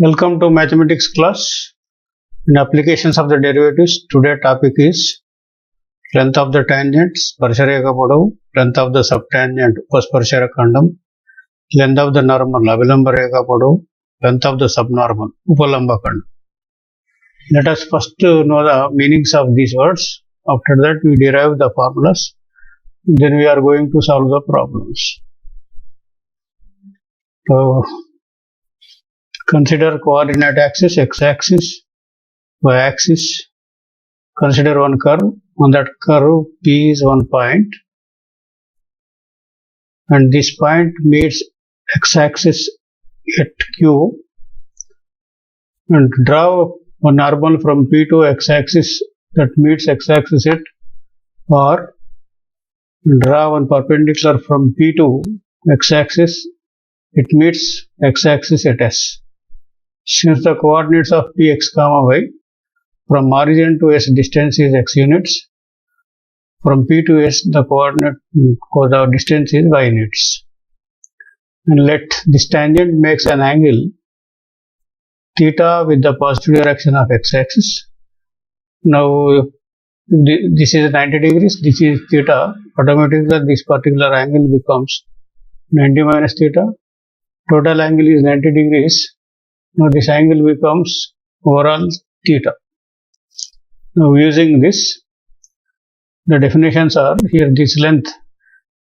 Welcome to mathematics class. In applications of the derivatives, today topic is length of the tangent, స్పర్శరేఖ పొడవు, length of the subtangent, ఉపస్పర్శరేఖండం, length of the normal, అవిలంబ రేఖ పొడవు, length of the subnormal, ఉపలంబఖండం. Let us first know the meanings of these words. After that, we derive the formulas. Then we are going to solve the problems. So, consider coordinate axis, x-axis, y-axis. Consider one curve. On that curve, P is one point, and this point meets x-axis at Q. And draw one normal from P to x-axis that meets x-axis at R. Draw one perpendicular from P to x-axis. It meets x-axis at S. Since the coordinates of Px, y from origin to S distance is x units, from P to S the distance is y units. And let this tangent makes an angle theta with the positive direction of x-axis. Now this is 90 degrees, this is theta. Automatically this particular angle becomes 90 minus theta. Total angle is 90 degrees. Now this angle becomes overall theta. Now using this, the definitions are here. This length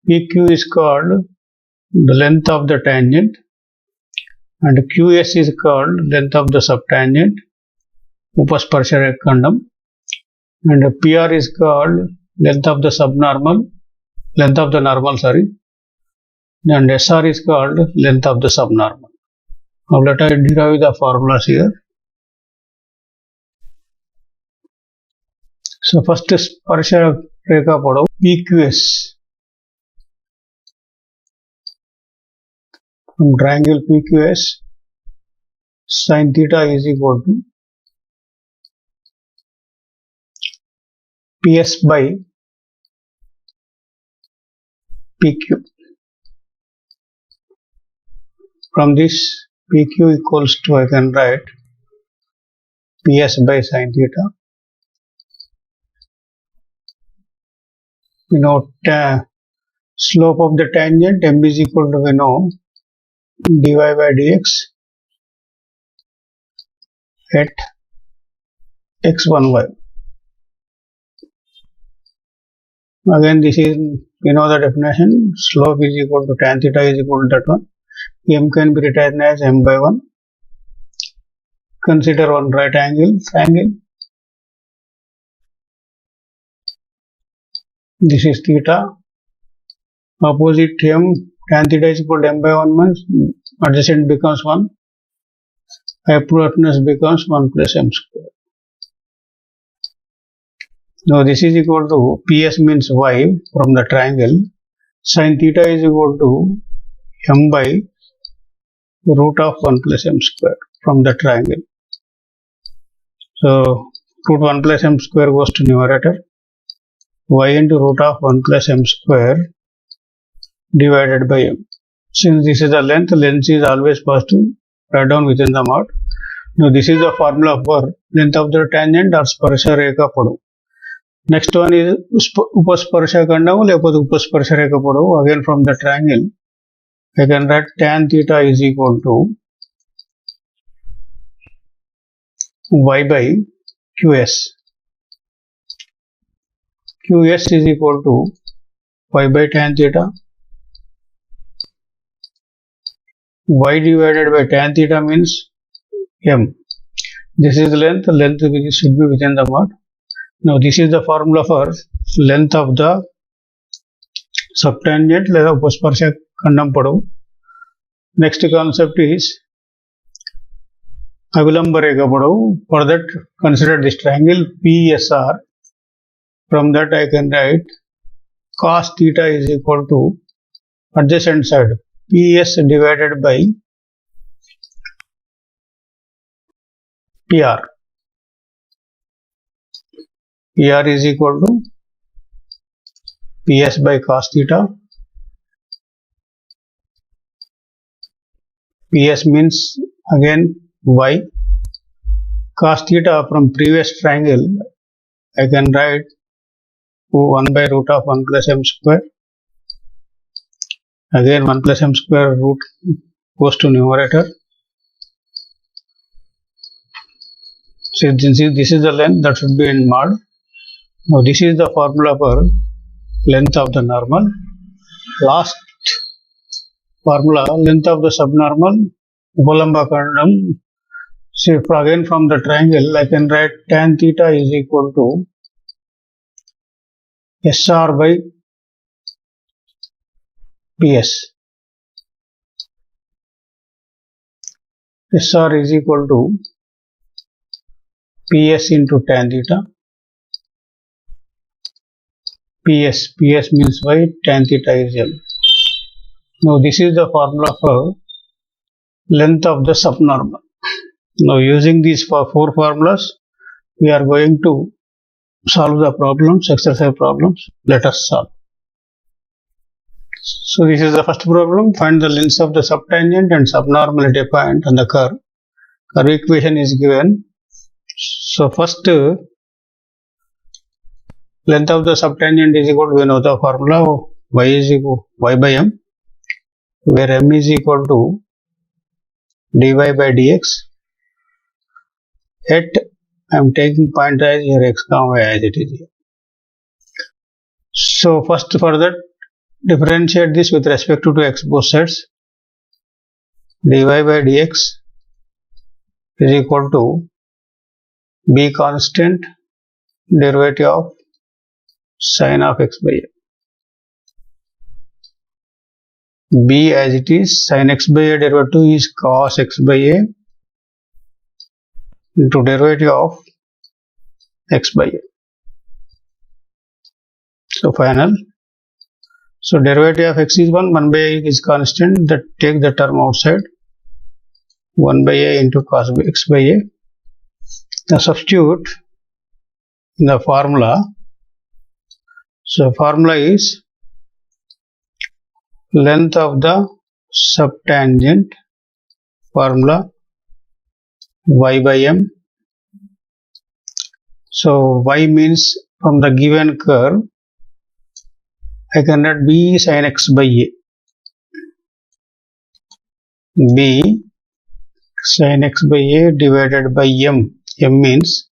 PQ is called the length of the tangent, and QS is called length of the subtangent, upasparsharekhandam, and PR is called length of the subnormal, length of the normal, and SR is called length of the subnormal. Now let us derive the formulas here. So first sparsharekha podavu PQS. From triangle PQS, sin theta is equal to PS by PQ. From this PQ equals to, I can write PS by sin theta. We know slope of the tangent M is equal to, we know, dy by dx at x1y. Again, this is, we know the definition, slope is equal to tan theta is equal to that one. M can be written as M by 1. Consider one right angle, triangle. This is theta. Opposite M, tan theta is equal to M by 1 means adjacent becomes 1. Hypotenuse becomes 1 plus M square. Now this is equal to PS means Y from the triangle. Sin theta is equal to M by root of 1 plus M square from the triangle. So root 1 plus M square goes to numerator. Y into root of 1 plus M square divided by M. Since this is the length is always positive, write down within the mod. Now this is the formula for length of the tangent or sparsharekha podavu. Next one is upasparsharekhandam lepothe upasparsharekha podavu. Again from the triangle, I can write tan theta is equal to y by qs. Qs is equal to y by tan theta. Y divided by tan theta means M. This is the length should be within the mod. Now this is the formula for length of the subtangent లేదా ఉపస్పర్శఖండం పొడవు. Next concept is అవిలంబ రేఖ పొడవు. For that, consider this triangle PSR. From that I can write cos theta is equal to adjacent side PS divided by PR. PR is equal to PS by cos theta. PS means again y. Cos theta from previous triangle, I can write 1 by root of 1 plus m square. Again 1 plus m square root goes to numerator. So this is the length that should be in mod. Now this is the formula for length of the normal. Last formula, length of the subnormal, Upalambakhadam. See, again from the triangle, I can write tan theta is equal to SR by PS. SR is equal to PS into tan theta. PS means y, tan theta is L. Now this is the formula for length of the subnormal. Now using these four formulas, we are going to solve the problems, exercise problems. Let us solve. So this is the first problem. Find the lengths of the subtangent and subnormality point on the curve. Curve equation is given. So first, length of the subtangent is equal to, we know the formula, y is equal y by m, where m is equal to dy by dx. At I am taking point as here x comma y as it is here. So first, for that, differentiate this with respect to x both sides. Dy by dx is equal to b constant derivative of sin of x by a. B as it is, sin x by a derivative is cos x by a into derivative of x by a. So final. So derivative of x is 1 by a is constant, that take the term outside, 1 by a into cos x by a. Now substitute in the formula. So formula is length of the subtangent, formula y by m. So y means from the given curve, I can write b sin x by a. B sin x by a divided by m. M means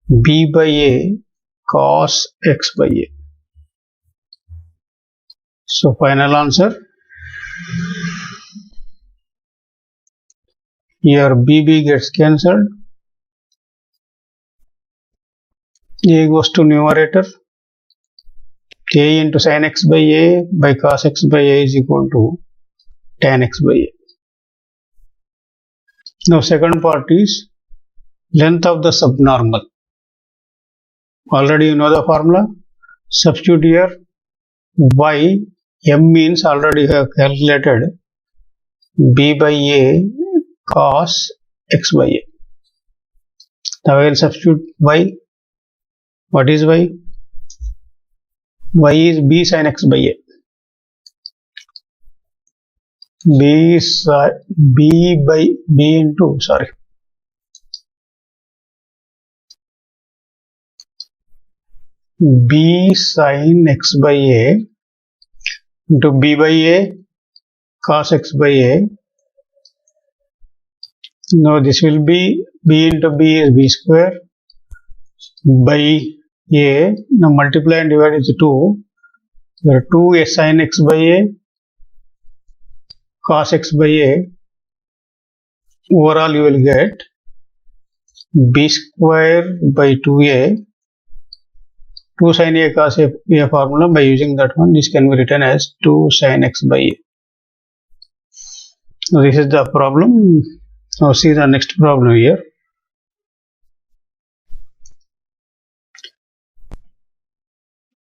b by a cos x by a. So final answer, here bb gets cancelled, a goes to numerator, a into sin x by a by cos x by a is equal to tan x by a. Now second part is length of the subnormal. Already you know the formula. Substitute here y, m means already you have calculated b by a cos x by a. Now I will substitute y. What is y? Y is b sin x by a. b sin x by a into b by a cos x by a. Now this will be b into b is b square by a. Now multiply and divide is 2. There are 2 sin x by a cos x by a. Overall you will get b square by 2a. 2 sin a cos a formula. By using that one, this can be written as 2 sin x by a. Now this is the problem. Now see the next problem here.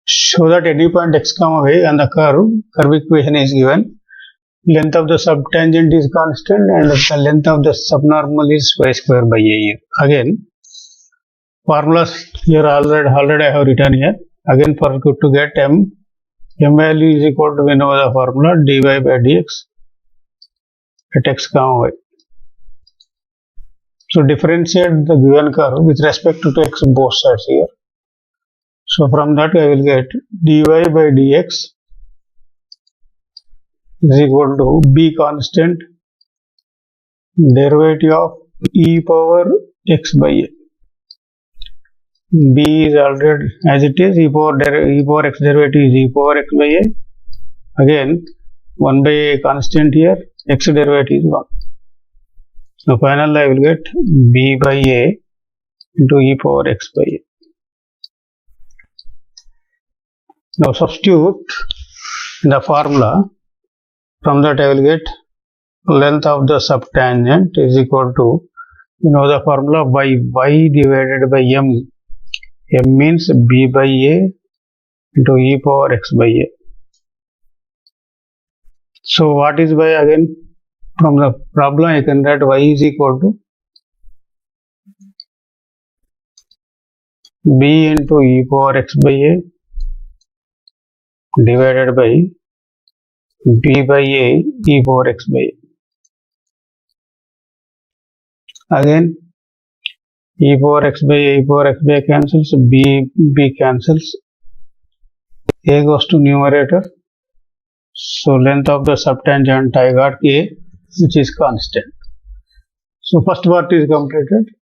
Show that any point x comma y on the curve equation is given. Length of the subtangent is constant and the length of the subnormal is y square by a. Again, formulas here already I have written here. Again, for to get m value is equal to, we know the formula, dy by dx at x comma y. So differentiate the given curve with respect to x both sides here. So from that I will get dy by dx is equal to b constant derivative of e power x by a. B is already as it is, e power x derivative is e power x by a. Again 1 by a constant here, x derivative is 1. Now finally I will get b by a into e power x by a. Now substitute in the formula. From that I will get length of the subtangent is equal to, you know the formula, by y divided by m. M means b by a into e power x by a. So what is y again? From the problem I can write y is equal to b into e power x by a divided by b by a e power x by a. Again e power x by a cancels, b cancels, a goes to numerator. So length of the subtangent I got a, which is constant. So first part is completed.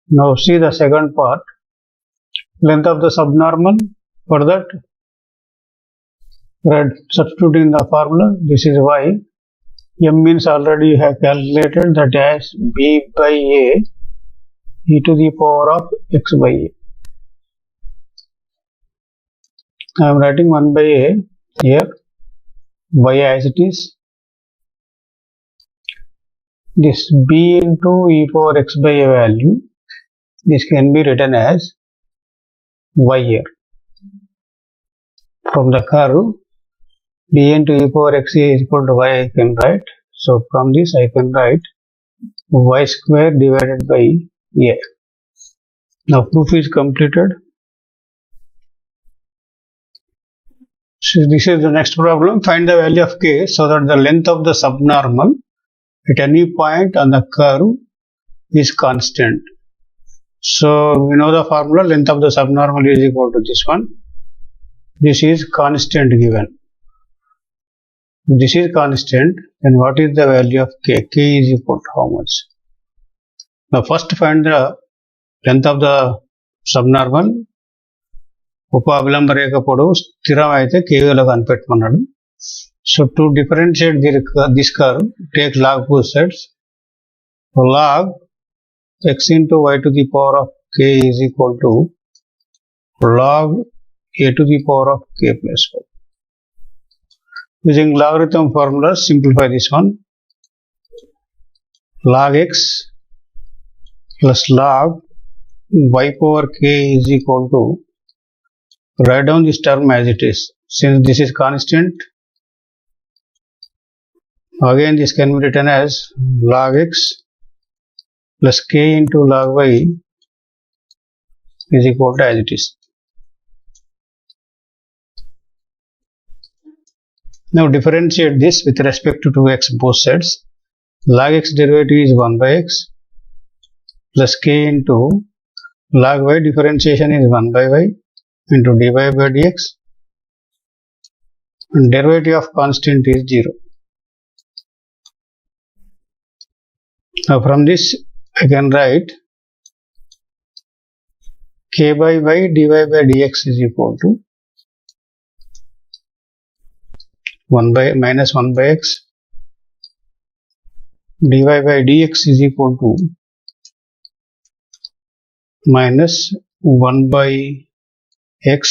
Now see the second part. Length of the subnormal. For that, substitute in the formula. This is y. M means already you have calculated, that as b by a e to the power of x by a. I am writing 1 by a here, y as it is. This b into e power x by a value, this can be written as y here. From the curve, b into e power x is equal to y I can write. So from this I can write y square divided by a. Now proof is completed. So this is the next problem. Find the value of k so that the length of the subnormal at any point on the curve is constant. So we know the formula, length of the subnormal is equal to this one. This is constant given. This is constant, then what is the value of k? K is equal to how much? Now first find the length of the subnormal. ఉప అభిలంబ రేఖ పొడవు స్థిరం అయితే కేవీలో కనిపెట్టమన్నాడు. So to differentiate this curve, take log both sides. Log x into y to the power of k is equal to log a to the power of k plus 1. Using logarithm formula, simplify this one. Log x plus log y power k is equal to, write down this term as it is. Since this is constant, again this can be written as log x plus k into log y is equal to as it is. Now differentiate this with respect to 2x both sides. Log x derivative is 1 by x plus k into log y differentiation is 1 by y into dy by dx, and derivative of constant is 0. Now from this I can write k by y dy by dx is equal to 1 by minus 1 by x dy by dx is equal to minus 1 by x.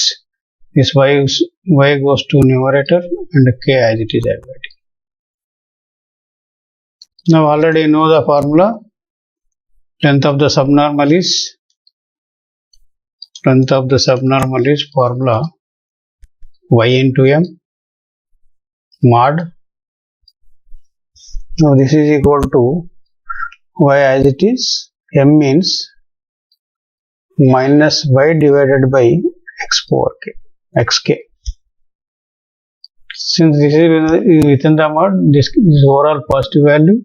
This y goes to numerator and k as it is already. Now already know the formula. Length of the subnormal is formula y into m mod. Now this is equal to y as it is. M means minus y divided by x power k, xk. Since this is within the mod, this is overall positive value.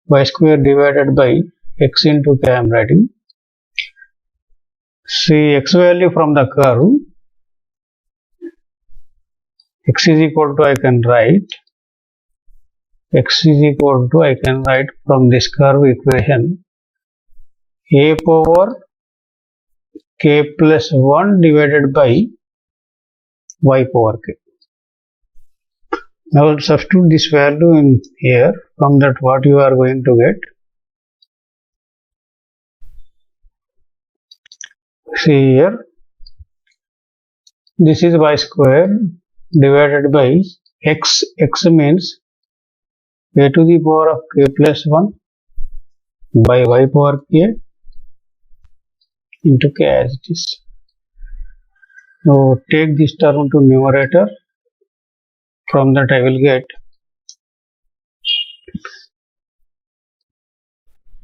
Y square divided by x into k I am writing. See x value from the curve, x is equal to I can write from this curve equation a power k plus 1 divided by y power k. Now substitute this value in here. From that what you are going to get? See here, this is y square divided by x. X means a to the power of k plus 1 by y power k into k as it is. Now take this term to numerator. From that I will get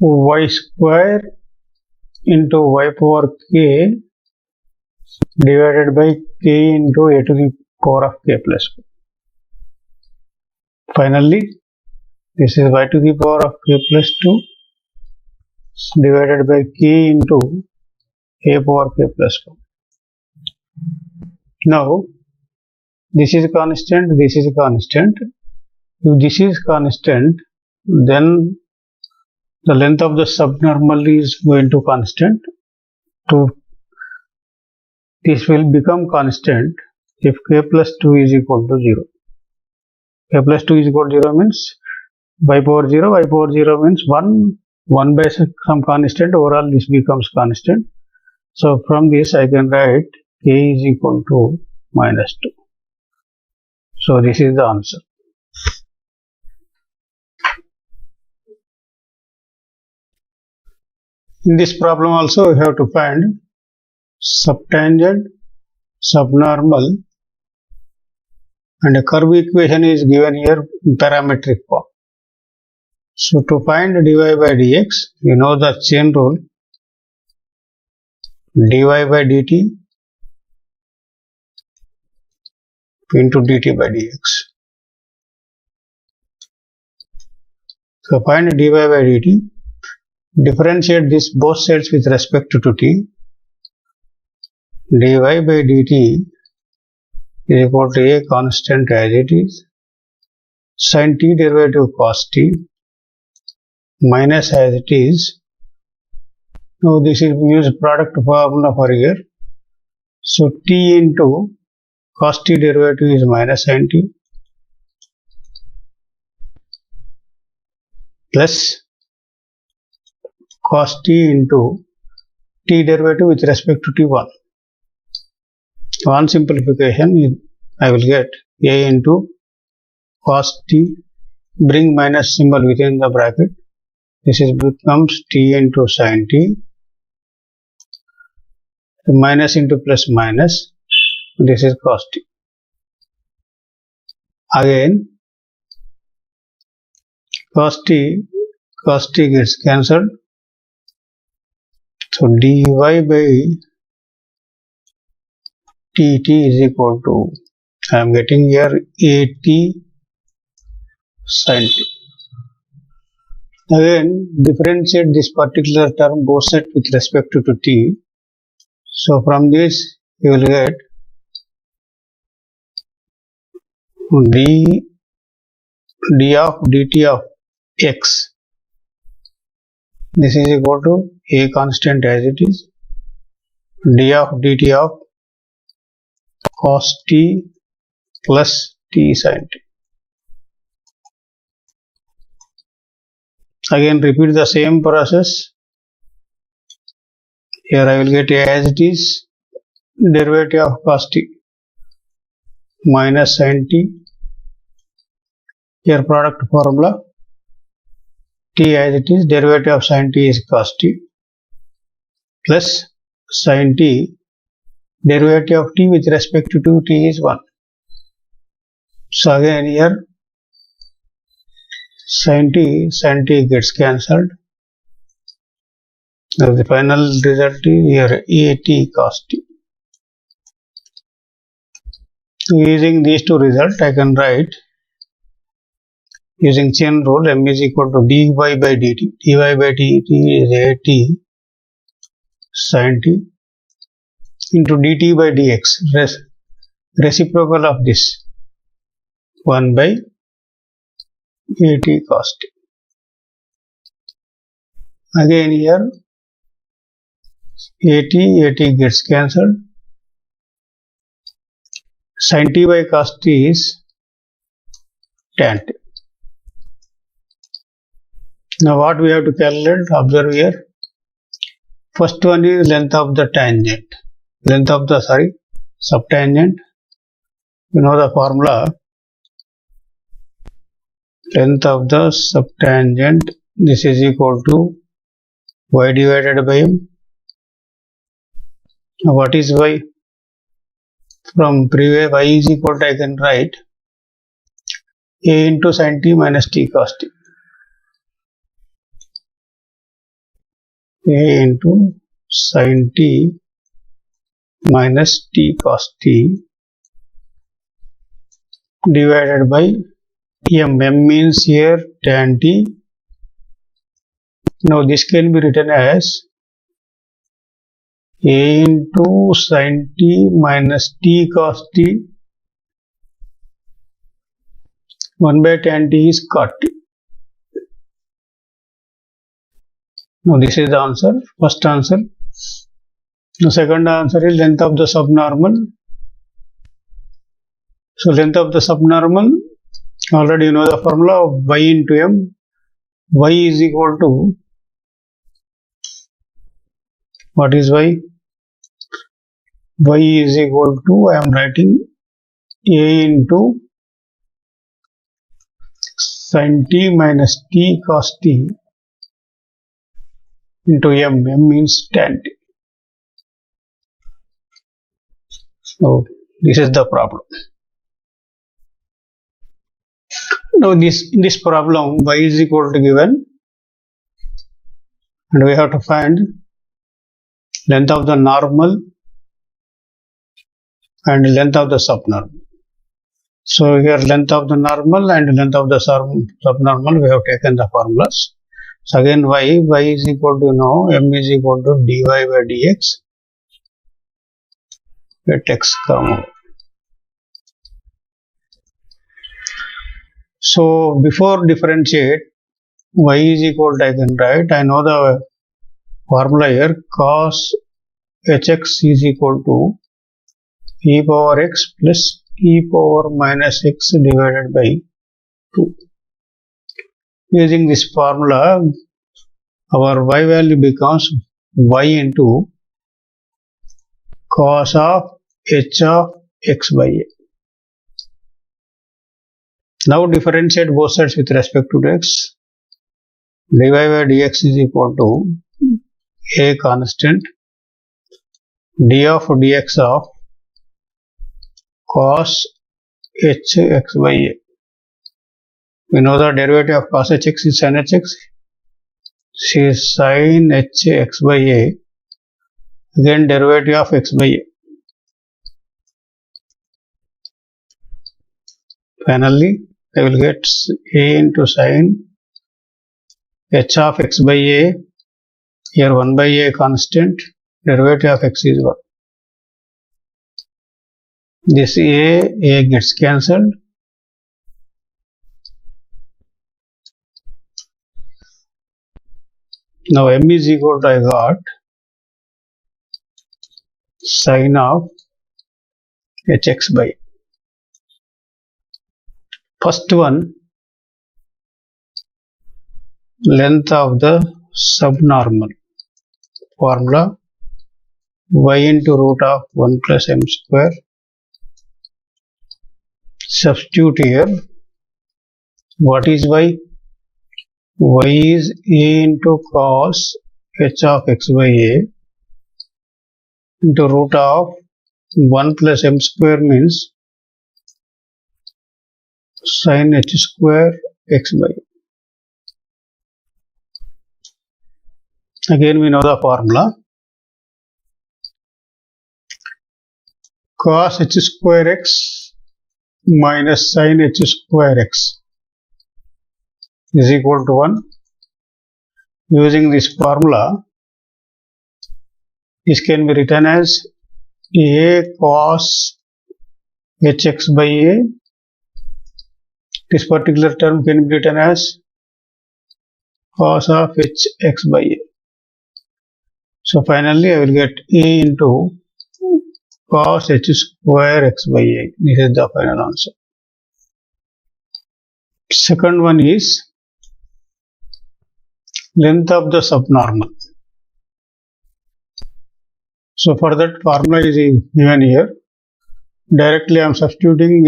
y square into y power k divided by k into a to the power of k plus 1. Finally, this is y to the power of k plus 2 divided by k into a power k plus 1. Now, this is constant, this is constant. If this is constant, then the length of the subnormal is going to constant. This will become constant if k plus 2 is equal to 0. K plus 2 is equal to 0 means y power 0 means 1 by some constant, overall this becomes constant. So from this I can write k is equal to minus 2. So this is the answer. In this problem also we have to find subtangent, subnormal, and a curve equation is given here in parametric form. So to find dy by dx, you know the chain rule, dy by dt into dt by dx. So find dy by dt, differentiate this both sides with respect to t. Dy by dt is equal to a constant as it is, sin t derivative cos t minus as it is. Now this is use product formula for here. So t into cos t derivative is minus sin t plus cos t into t derivative with respect to t1. One simplification, I will get a into cos t, bring minus symbol within the bracket. This is becomes t into sin t, minus into plus minus, this is cos t. Again cos t gets cancelled. So dy by dt is equal to, I am getting here at sin t. Again differentiate this particular term both sides with respect to t. So from this you will get d of dt of x. This is equal to a constant as it is, d of dt of cos t plus t sin t. Again repeat the same process. Here I will get as it is, derivative of cos t minus sin t. Here product formula, t as it is, derivative of sin t is cos t plus sin t, derivative of t with respect to t is 1. So again here sin t gets cancelled. Now the final result is here at cos t. So using these two results I can write Using chain rule, m is equal to dy by dt. Dy by dt is at sin t into dt by dx, reciprocal of this 1 by at cos t. Again here at gets cancelled. Sin t by cos t is tan t. Now what we have to calculate? Observe here. First one is length of the tangent. Subtangent. You know the formula. Length of the subtangent. This is equal to y divided by m. Now what is y? From previous, y is equal to, I can write a into sin t minus t cos t. A into sin t minus t cos t divided by m. M means here tan t. Now this can be written as a into sin t minus t cos t 1 by tan t is cot t. Now this is the answer, first answer. The second answer is length of the subnormal. So length of the subnormal, already you know the formula of y into m. Y is equal to, what is y? Y is equal to, I am writing a into sin t minus t cos t into m. M means tan t. So this is the problem. Now in this problem y is equal to given, and we have to find length of the normal and length of the subnormal. So here length of the normal and length of the subnormal, we have taken the formulas. So again y is equal to m is equal to dy by dx. Let x come over. So before differentiate, y is equal to, I can write, I know the formula here, cos hx is equal to e power x plus e power minus x divided by 2. Using this formula, our y value becomes y into cos of h of x by a. Now differentiate both sides with respect to x. Dy by dx is equal to a constant d of dx of cos h x by a. We know the derivative of cos hx is sin hx. She is sin h x by a. Again derivative of x by a. Finally, I will get a into sin h of x by a. Here 1 by a constant. Derivative of x is 1. This a gets cancelled. Now m is equal to, I got sin of hx by a. First one, length of the subnormal. Formula y into root of 1 plus m square. Substitute here. What is y? Y is a into cos h of x by a into root of 1 plus m square means sin h square x by a. Again we know the formula. Cos h square x minus sin h square x. is equal to 1. Using this formula, this can be written as a cos hx by a. This particular term can be written as cos of hx by a. So finally I will get a into cos h square x by a. This is the final answer. Second one is length of the subnormal. So for that, formula is given here. Directly I am substituting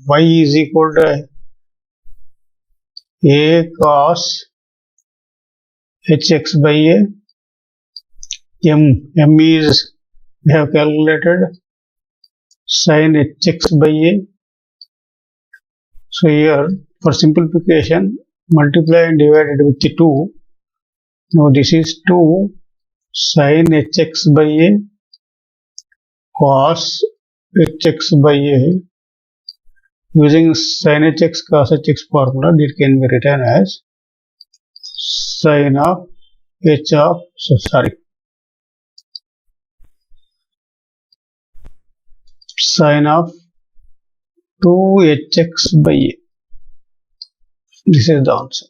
y is equal to a cos hx by a. M is we have calculated sin hx by a. So here for simplification, multiply and divided with 2. Now this is 2 sin hx by a cos hx by a. Using sin hx cos hx formula, it can be written as sin of h of sin of 2hx by a. This is the answer.